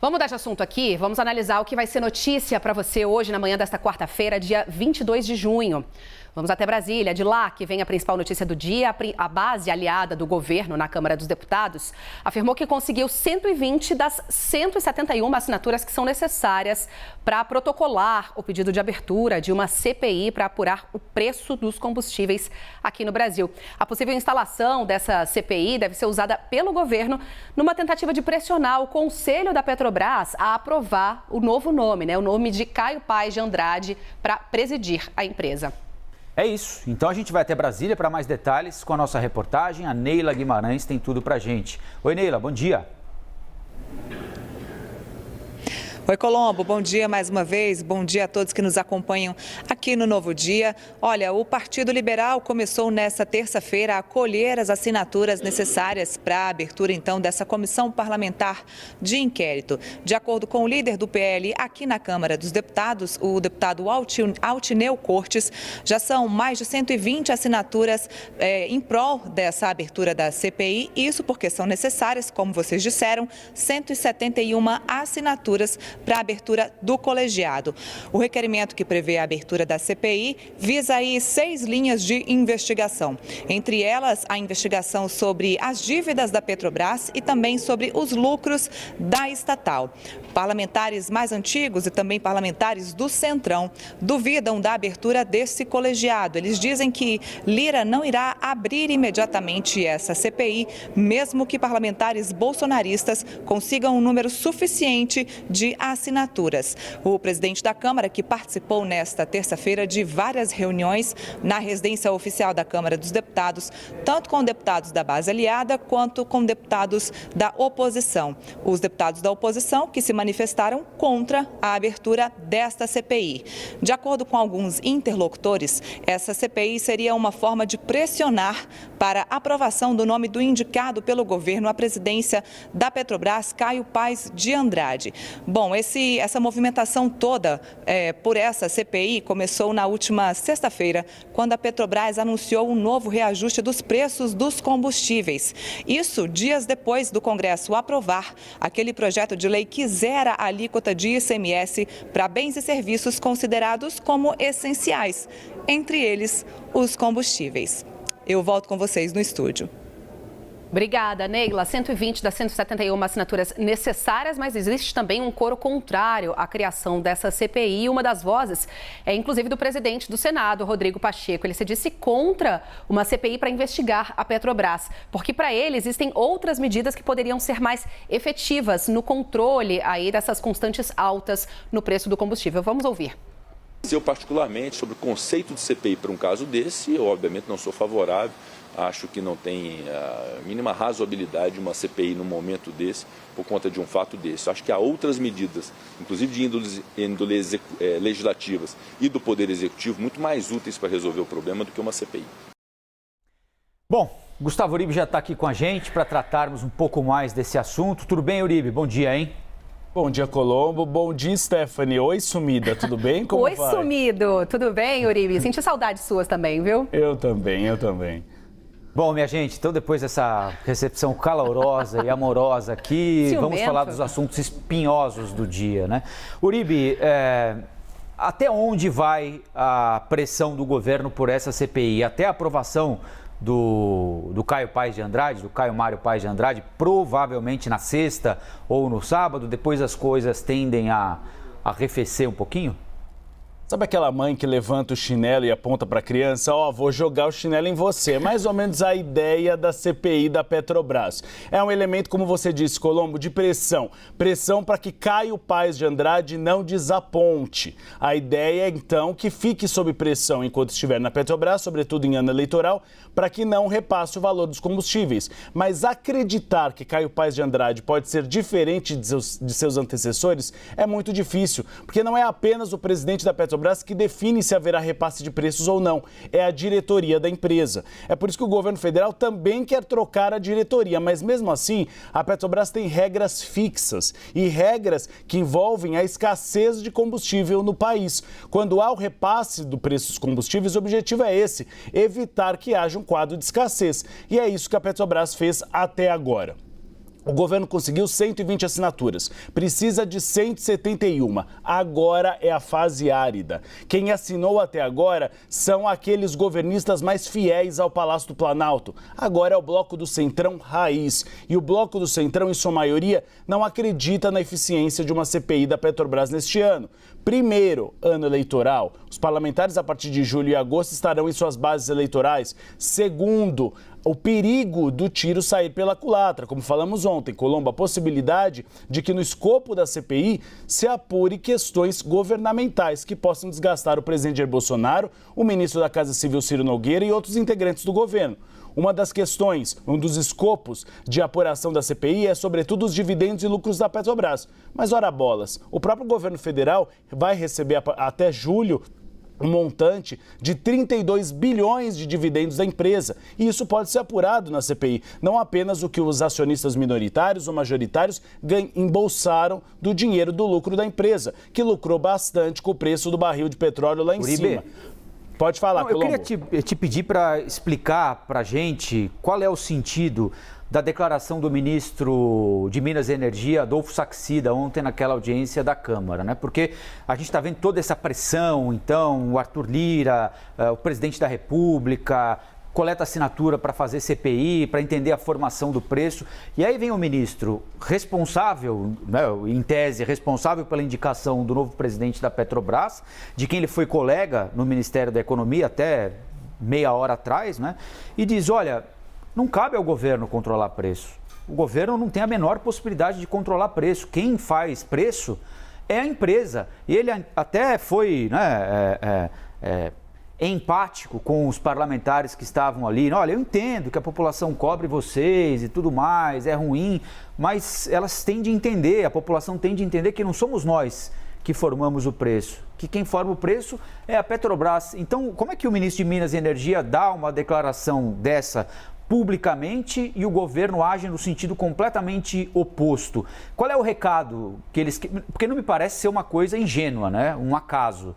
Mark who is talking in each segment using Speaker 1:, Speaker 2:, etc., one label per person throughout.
Speaker 1: Vamos mudar de assunto aqui, vamos analisar o que vai ser notícia para você hoje, na manhã desta quarta-feira, dia 22 de junho. Vamos até Brasília, de lá que vem a principal notícia do dia. A base aliada do governo na Câmara dos Deputados afirmou que conseguiu 120 das 171 assinaturas que são necessárias para protocolar o pedido de abertura de uma CPI para apurar o preço dos combustíveis aqui no Brasil. A possível instalação dessa CPI deve ser usada pelo governo numa tentativa de pressionar o Conselho da Petrobras a aprovar o novo nome, o nome de Caio Paes de Andrade, para presidir a empresa.
Speaker 2: É isso. Então a gente vai até Brasília para mais detalhes com a nossa reportagem. A Neila Guimarães tem tudo pra gente. Oi, Neila, bom dia.
Speaker 3: Oi, Colombo, bom dia mais uma vez, bom dia a todos que nos acompanham aqui no Novo Dia. Olha, o Partido Liberal começou nesta terça-feira a colher as assinaturas necessárias para a abertura, então, dessa comissão parlamentar de inquérito. De acordo com o líder do PL aqui na Câmara dos Deputados, o deputado Altineu Cortes, já são mais de 120 assinaturas em prol dessa abertura da CPI, isso porque são necessárias, como vocês disseram, 171 assinaturas para a abertura do colegiado. O requerimento que prevê a abertura da CPI visa aí 6 linhas de investigação. Entre elas, a investigação sobre as dívidas da Petrobras e também sobre os lucros da estatal. Parlamentares mais antigos e também parlamentares do Centrão duvidam da abertura desse colegiado. Eles dizem que Lira não irá abrir imediatamente essa CPI, mesmo que parlamentares bolsonaristas consigam um número suficiente de assinaturas. O presidente da Câmara, que participou nesta terça-feira de várias reuniões na residência oficial da Câmara dos Deputados, tanto com deputados da base aliada quanto com deputados da oposição. Os deputados da oposição que se manifestaram contra a abertura desta CPI. De acordo com alguns interlocutores, essa CPI seria uma forma de pressionar para a aprovação do nome do indicado pelo governo à presidência da Petrobras, Caio Paes de Andrade. Bom, essa movimentação toda por essa CPI começou na última sexta-feira, quando a Petrobras anunciou um novo reajuste dos preços dos combustíveis. Isso dias depois do Congresso aprovar aquele projeto de lei que zera a alíquota de ICMS para bens e serviços considerados como essenciais, entre eles os combustíveis. Eu volto com vocês no estúdio.
Speaker 1: Obrigada, Neila. 120 das 171 assinaturas necessárias, mas existe também um coro contrário à criação dessa CPI. Uma das vozes é, inclusive, do presidente do Senado, Rodrigo Pacheco. Ele se disse contra uma CPI para investigar a Petrobras, porque, para ele, existem outras medidas que poderiam ser mais efetivas no controle aí dessas constantes altas no preço do combustível. Vamos ouvir.
Speaker 4: Eu, particularmente, sobre o conceito de CPI para um caso desse, eu, obviamente, não sou favorável. Acho que não tem a mínima razoabilidade uma CPI num momento desse, por conta de um fato desse. Acho que há outras medidas, inclusive de índole legislativas e do Poder Executivo, muito mais úteis para resolver o problema do que uma CPI.
Speaker 2: Bom, Gustavo Uribe já está aqui com a gente para tratarmos um pouco mais desse assunto. Tudo bem, Uribe? Bom dia, hein?
Speaker 5: Bom dia, Colombo. Bom dia, Stephanie. Oi, sumida. Tudo bem? Como
Speaker 1: Oi,
Speaker 5: vai?
Speaker 1: Sumido. Tudo bem, Uribe? Senti saudades suas também, viu?
Speaker 5: Eu também.
Speaker 2: Bom, minha gente, então depois dessa recepção calorosa e amorosa aqui,
Speaker 1: Ciumento.
Speaker 2: Vamos falar dos assuntos espinhosos do dia, né? Uribe, até onde vai a pressão do governo por essa CPI? Até a aprovação do Caio Paes de Andrade, do Caio Mário Paes de Andrade, provavelmente na sexta ou no sábado, depois as coisas tendem a arrefecer um pouquinho?
Speaker 5: Sabe aquela mãe que levanta o chinelo e aponta para a criança? Vou jogar o chinelo em você. É mais ou menos a ideia da CPI da Petrobras. É um elemento, como você disse, Colombo, de pressão. Pressão para que Caio Paes de Andrade não desaponte. A ideia é, então, que fique sob pressão enquanto estiver na Petrobras, sobretudo em ano eleitoral, para que não repasse o valor dos combustíveis. Mas acreditar que Caio Paes de Andrade pode ser diferente de seus antecessores é muito difícil, porque não é apenas o presidente da Petrobras que define se haverá repasse de preços ou não. É a diretoria da empresa. É por isso que o governo federal também quer trocar a diretoria, mas mesmo assim, a Petrobras tem regras fixas e regras que envolvem a escassez de combustível no país. Quando há o repasse do preço dos combustíveis, o objetivo é esse, evitar que haja um quadro de escassez. E é isso que a Petrobras fez até agora. O governo conseguiu 120 assinaturas, precisa de 171. Agora é a fase árida. Quem assinou até agora são aqueles governistas mais fiéis ao Palácio do Planalto. Agora é o Bloco do Centrão raiz. E o Bloco do Centrão, em sua maioria, não acredita na eficiência de uma CPI da Petrobras neste ano. Primeiro, ano eleitoral. Os parlamentares, a partir de julho e agosto, estarão em suas bases eleitorais. Segundo, o perigo do tiro sair pela culatra, como falamos ontem, Colombo, a possibilidade de que no escopo da CPI se apure questões governamentais que possam desgastar o presidente Jair Bolsonaro, o ministro da Casa Civil Ciro Nogueira e outros integrantes do governo. Uma das questões, um dos escopos de apuração da CPI é, sobretudo, os dividendos e lucros da Petrobras. Mas, ora bolas, o próprio governo federal vai receber até julho um montante de 32 bilhões de dividendos da empresa. E isso pode ser apurado na CPI. Não apenas o que os acionistas minoritários ou majoritários embolsaram do dinheiro do lucro da empresa, que lucrou bastante com o preço do barril de petróleo lá em cima. Pode falar, Colombo.
Speaker 2: Eu queria te pedir para explicar para a gente qual é o sentido da declaração do ministro de Minas e Energia, Adolfo Saxida, ontem naquela audiência da Câmara, né? Porque a gente está vendo toda essa pressão, então, o Arthur Lira, o presidente da República, coleta assinatura para fazer CPI, para entender a formação do preço. E aí vem o ministro responsável, né, em tese, responsável pela indicação do novo presidente da Petrobras, de quem ele foi colega no Ministério da Economia até meia hora atrás, né? E diz, olha, não cabe ao governo controlar preço. O governo não tem a menor possibilidade de controlar preço. Quem faz preço é a empresa. E ele até foi, né, empático com os parlamentares que estavam ali. Olha, eu entendo que a população cobre vocês e tudo mais, é ruim, mas elas têm de entender, a população tem de entender que não somos nós que formamos o preço, que quem forma o preço é a Petrobras. Então, como é que o ministro de Minas e Energia dá uma declaração dessa publicamente e o governo age no sentido completamente oposto? Qual é o recado que eles... Porque não me parece ser uma coisa ingênua, né? Um acaso.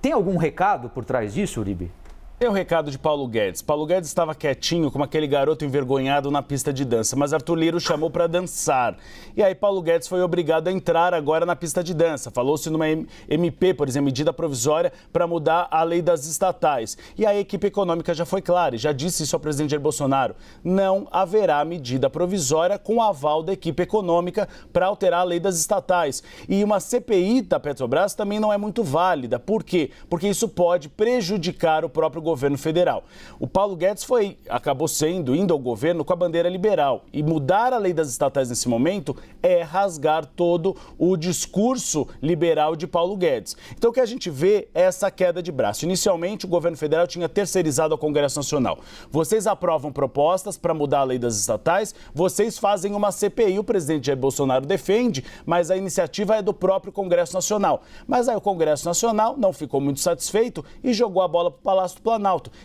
Speaker 2: Tem algum recado por trás disso, Uribe?
Speaker 5: Tem o recado de Paulo Guedes. Paulo Guedes estava quietinho, como aquele garoto envergonhado na pista de dança, mas Arthur Lira o chamou para dançar. E aí Paulo Guedes foi obrigado a entrar agora na pista de dança. Falou-se numa MP, por exemplo, medida provisória para mudar a lei das estatais. E a equipe econômica já foi clara, e já disse isso ao presidente Jair Bolsonaro. Não haverá medida provisória com aval da equipe econômica para alterar a lei das estatais. E uma CPI da Petrobras também não é muito válida. Por quê? Porque isso pode prejudicar o próprio governo federal. O Paulo Guedes acabou indo ao governo com a bandeira liberal. E mudar a lei das estatais nesse momento é rasgar todo o discurso liberal de Paulo Guedes. Então o que a gente vê é essa queda de braço. Inicialmente o governo federal tinha terceirizado ao Congresso Nacional. Vocês aprovam propostas para mudar a lei das estatais, vocês fazem uma CPI, o presidente Jair Bolsonaro defende, mas a iniciativa é do próprio Congresso Nacional. Mas aí o Congresso Nacional não ficou muito satisfeito e jogou a bola para o Palácio do Planalto.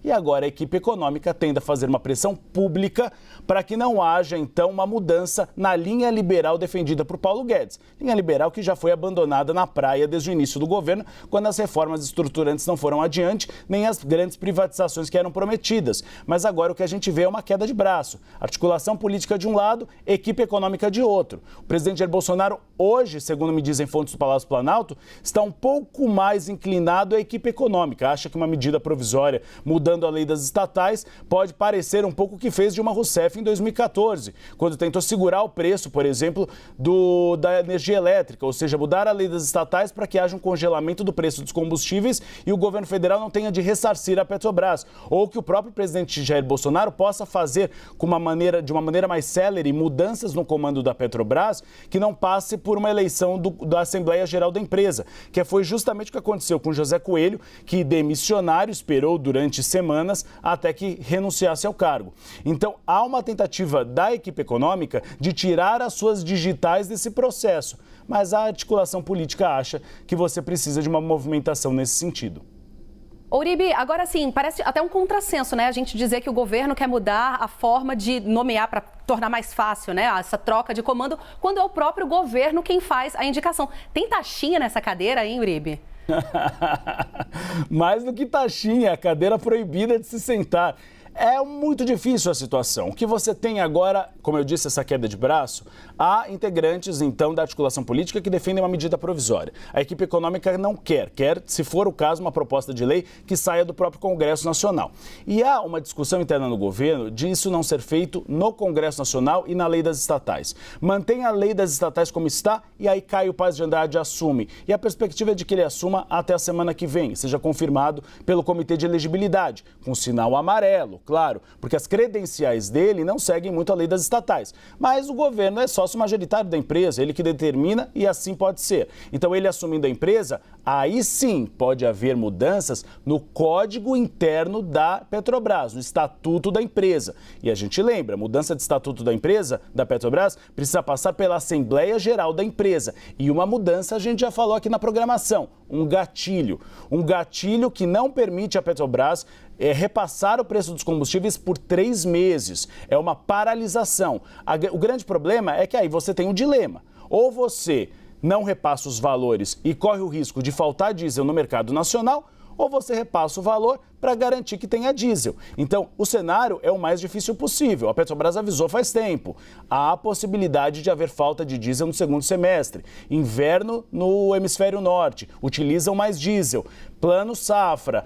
Speaker 5: E agora a equipe econômica tende a fazer uma pressão pública para que não haja, então, uma mudança na linha liberal defendida por Paulo Guedes. Linha liberal que já foi abandonada na praia desde o início do governo, quando as reformas estruturantes não foram adiante, nem as grandes privatizações que eram prometidas. Mas agora o que a gente vê é uma queda de braço. Articulação política de um lado, equipe econômica de outro. O presidente Jair Bolsonaro, hoje, segundo me dizem fontes do Palácio do Planalto, está um pouco mais inclinado à equipe econômica. Acha que uma medida provisória mudando a lei das estatais pode parecer um pouco o que fez Dilma Rousseff em 2014, quando tentou segurar o preço, por exemplo, da energia elétrica, ou seja, mudar a lei das estatais para que haja um congelamento do preço dos combustíveis e o governo federal não tenha de ressarcir a Petrobras, ou que o próprio presidente Jair Bolsonaro possa fazer de uma maneira mais célere mudanças no comando da Petrobras que não passe por uma eleição da Assembleia Geral da empresa, que foi justamente o que aconteceu com José Coelho, que demissionário esperou durante semanas até que renunciasse ao cargo. Então, há uma tentativa da equipe econômica de tirar as suas digitais desse processo, mas a articulação política acha que você precisa de uma movimentação nesse sentido.
Speaker 1: Uribe, agora sim, parece até um contrassenso, né? A gente dizer que o governo quer mudar a forma de nomear para tornar mais fácil, né? Essa troca de comando, quando é o próprio governo quem faz a indicação. Tem taxinha nessa cadeira, hein, Uribe?
Speaker 5: Mais do que taxinha, a cadeira proibida de se sentar. É muito difícil a situação. O que você tem agora, como eu disse, essa queda de braço, há integrantes, então, da articulação política que defendem uma medida provisória. A equipe econômica não quer, se for o caso, uma proposta de lei que saia do próprio Congresso Nacional. E há uma discussão interna no governo de isso não ser feito no Congresso Nacional e na lei das estatais. Mantém a lei das estatais como está e aí Caio Paz de Andrade assume. E a perspectiva é de que ele assuma até a semana que vem, seja confirmado pelo Comitê de Elegibilidade, com sinal amarelo, claro, porque as credenciais dele não seguem muito a lei das estatais. Mas o governo é sócio majoritário da empresa, ele que determina e assim pode ser. Então, ele assumindo a empresa, aí sim pode haver mudanças no código interno da Petrobras, no estatuto da empresa. E a gente lembra, mudança de estatuto da empresa, da Petrobras, precisa passar pela Assembleia Geral da empresa. E uma mudança a gente já falou aqui na programação, um gatilho que não permite à Petrobras repassar o preço dos combustíveis por 3 meses. É uma paralisação. O grande problema é que aí você tem um dilema. Ou você não repassa os valores e corre o risco de faltar diesel no mercado nacional, ou você repassa o valor para garantir que tenha diesel. Então, o cenário é o mais difícil possível. A Petrobras avisou faz tempo. Há a possibilidade de haver falta de diesel no segundo semestre. Inverno no hemisfério norte, utilizam mais diesel. Plano safra.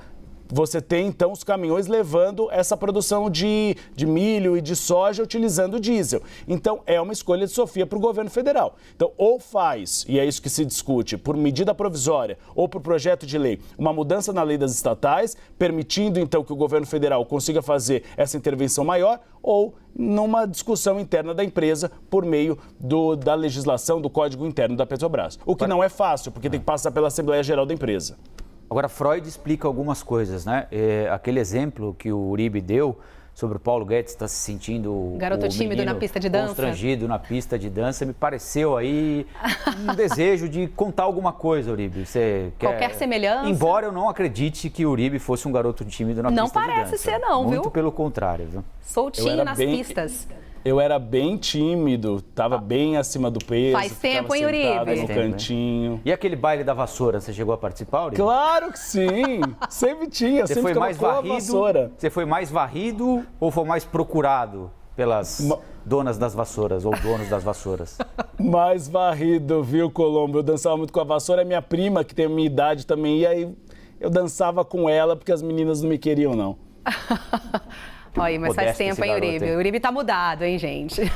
Speaker 5: Você tem, então, os caminhões levando essa produção de milho e de soja utilizando diesel. Então, é uma escolha de Sofia para o governo federal. Então, ou faz, e é isso que se discute, por medida provisória ou por projeto de lei, uma mudança na lei das estatais, permitindo, então, que o governo federal consiga fazer essa intervenção maior, ou numa discussão interna da empresa por meio da legislação, do código interno da Petrobras. O que não é fácil, porque tem que passar pela Assembleia Geral da empresa.
Speaker 2: Agora, Freud explica algumas coisas, né? Aquele exemplo que o Uribe deu sobre o Paulo Guedes está se sentindo
Speaker 1: garoto tímido na pista de dança,
Speaker 2: constrangido na pista de dança, me pareceu aí um desejo de contar alguma coisa, Uribe. Você quer...
Speaker 1: Qualquer semelhança?
Speaker 2: Embora eu não acredite que o Uribe fosse um garoto tímido na pista de dança.
Speaker 1: Não parece ser não, viu?
Speaker 2: Muito pelo contrário, viu?
Speaker 1: Soltinho nas pistas.
Speaker 5: Eu era bem tímido, estava bem acima do peso.
Speaker 1: Faz tempo, hein, Uribe?
Speaker 5: No cantinho.
Speaker 2: E aquele baile da vassoura, você chegou a participar, Uribe?
Speaker 5: Claro que sim! Sempre tinha,
Speaker 2: você
Speaker 5: sempre
Speaker 2: foi mais varrido,
Speaker 5: vassoura.
Speaker 2: Você foi mais varrido ou foi mais procurado pelas donas das vassouras ou donos das vassouras?
Speaker 5: Mais varrido, viu, Colombo? Eu dançava muito com a vassoura, minha prima, que tem a minha idade também, e aí eu dançava com ela porque as meninas não me queriam, não.
Speaker 1: Olha, mas faz tempo, hein, Uribe? O Uribe tá mudado, hein, gente?